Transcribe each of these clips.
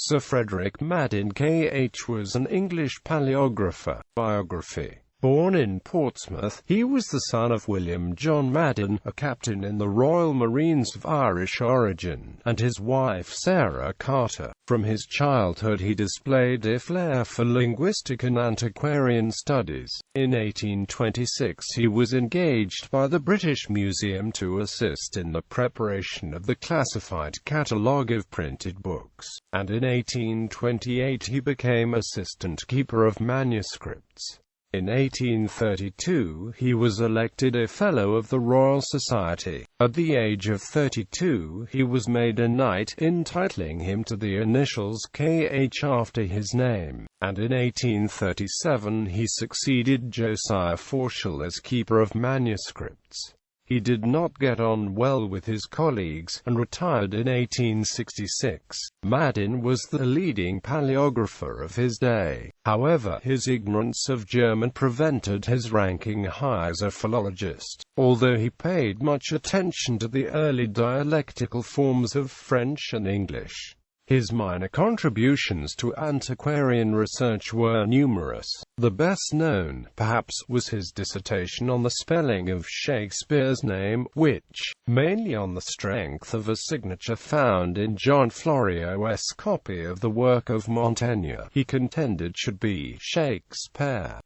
Sir Frederic Madden KH was an English palaeographer. Biography. Born in Portsmouth, he was the son of William John Madden, a captain in the Royal Marines of Irish origin, and his wife Sarah Carter. From his childhood he displayed a flair for linguistic and antiquarian studies. In 1826 he was engaged by the British Museum to assist in the preparation of the classified catalogue of printed books, and in 1828 he became assistant keeper of manuscripts. In 1832, he was elected a Fellow of the Royal Society. At the age of 32, he was made a knight, entitling him to the initials KH after his name, and in 1837 he succeeded Josiah Forshall as Keeper of Manuscripts. He did not get on well with his colleagues, and retired in 1866. Madden was the leading palaeographer of his day. However, his ignorance of German prevented his ranking high as a philologist, although he paid much attention to the early dialectical forms of French and English. His minor contributions to antiquarian research were numerous. The best known, perhaps, was his dissertation on the spelling of Shakespeare's name, which, mainly on the strength of a signature found in John Florio's copy of the work of Montaigne, he contended should be Shakespeare.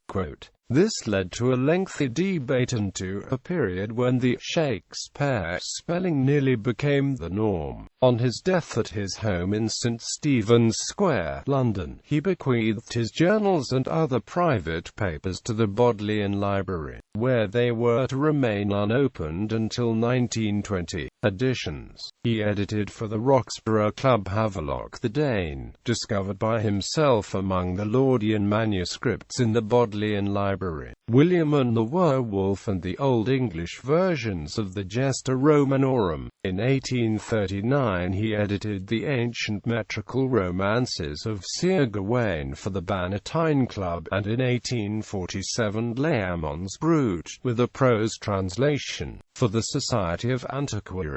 This led to a lengthy debate and to a period when the Shakespeare spelling nearly became the norm. On his death at his home in St. Stephen's Square, London, he bequeathed his journals and other private papers to the Bodleian Library, where they were to remain unopened until 1920. Additions. He edited for the Roxburgh Club Havelock the Dane, discovered by himself among the Laudian manuscripts in the Bodleian Library, William and the Werewolf, and the Old English versions of the Gesta Romanorum. In 1839 he edited the ancient metrical romances of Sir Gawain for the Bannatyne Club, and in 1847 Layamon's Brut, with a prose translation, for the Society of Antiquaries.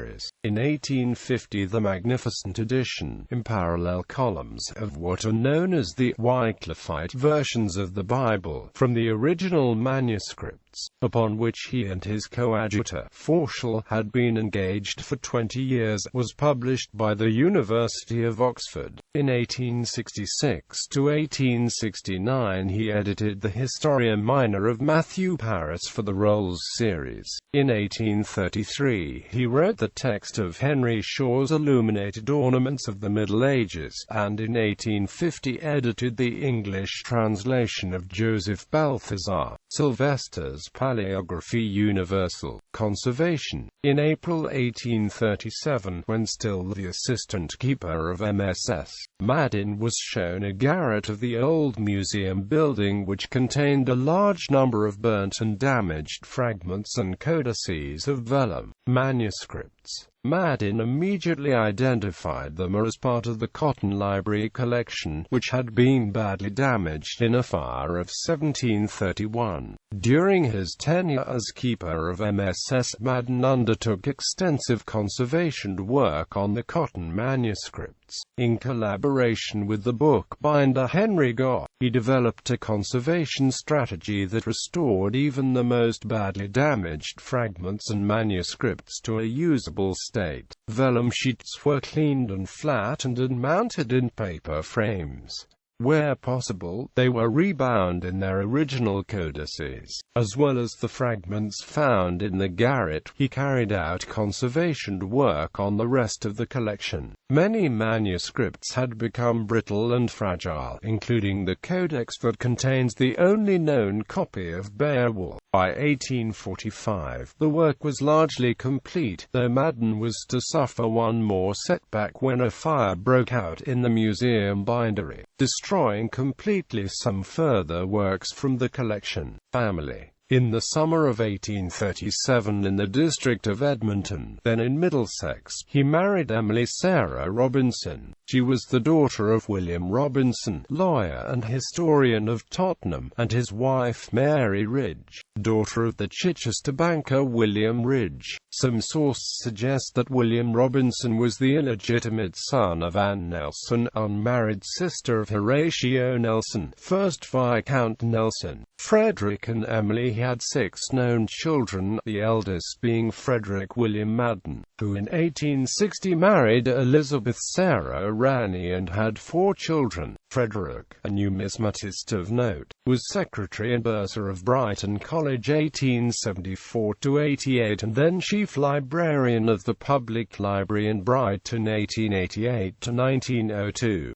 In 1850 the magnificent edition, in parallel columns, of what are known as the Wycliffite versions of the Bible, from the original manuscripts, upon which he and his coadjutor, Forshall, had been engaged for 20 years, was published by the University of Oxford. In 1866 to 1869 he edited the Historia Minor of Matthew Paris for the Rolls series. In 1833 he wrote the text of Henry Shaw's Illuminated Ornaments of the Middle Ages, and in 1850 edited the English translation of Joseph Balthazar Sylvester's Palaeography Universal. Conservation. In April 1837, when still the assistant keeper of MSS, Madden was shown a garret of the old museum building which contained a large number of burnt and damaged fragments and codices of vellum manuscripts. Madden immediately identified them as part of the Cotton Library collection, which had been badly damaged in a fire of 1731. During his tenure as keeper of MSS, Madden undertook extensive conservation work on the Cotton manuscripts. In collaboration with the bookbinder Henry Gough, he developed a conservation strategy that restored even the most badly damaged fragments and manuscripts to a usable state. Vellum sheets were cleaned and flattened and mounted in paper frames. Where possible, they were rebound in their original codices, as well as the fragments found in the garret. He carried out conservation work on the rest of the collection. Many manuscripts had become brittle and fragile, including the codex that contains the only known copy of Beowulf. By 1845, the work was largely complete, though Madden was to suffer one more setback when a fire broke out in the museum bindery, destroying completely some further works from the collection. Family. In the summer of 1837 in the district of Edmonton, then in Middlesex, he married Emily Sarah Robinson. She was the daughter of William Robinson, lawyer and historian of Tottenham, and his wife Mary Ridge, daughter of the Chichester banker William Ridge. Some sources suggest that William Robinson was the illegitimate son of Anne Nelson, unmarried sister of Horatio Nelson, 1st Viscount Nelson. Frederic and Emily had 6 known children, the eldest being Frederic William Madden, who in 1860 married Elizabeth Sarah Ranney and had 4 children. Frederic, a numismatist of note, was secretary and bursar of Brighton College 1874–88 and then chief librarian of the Public Library in Brighton 1888–1902.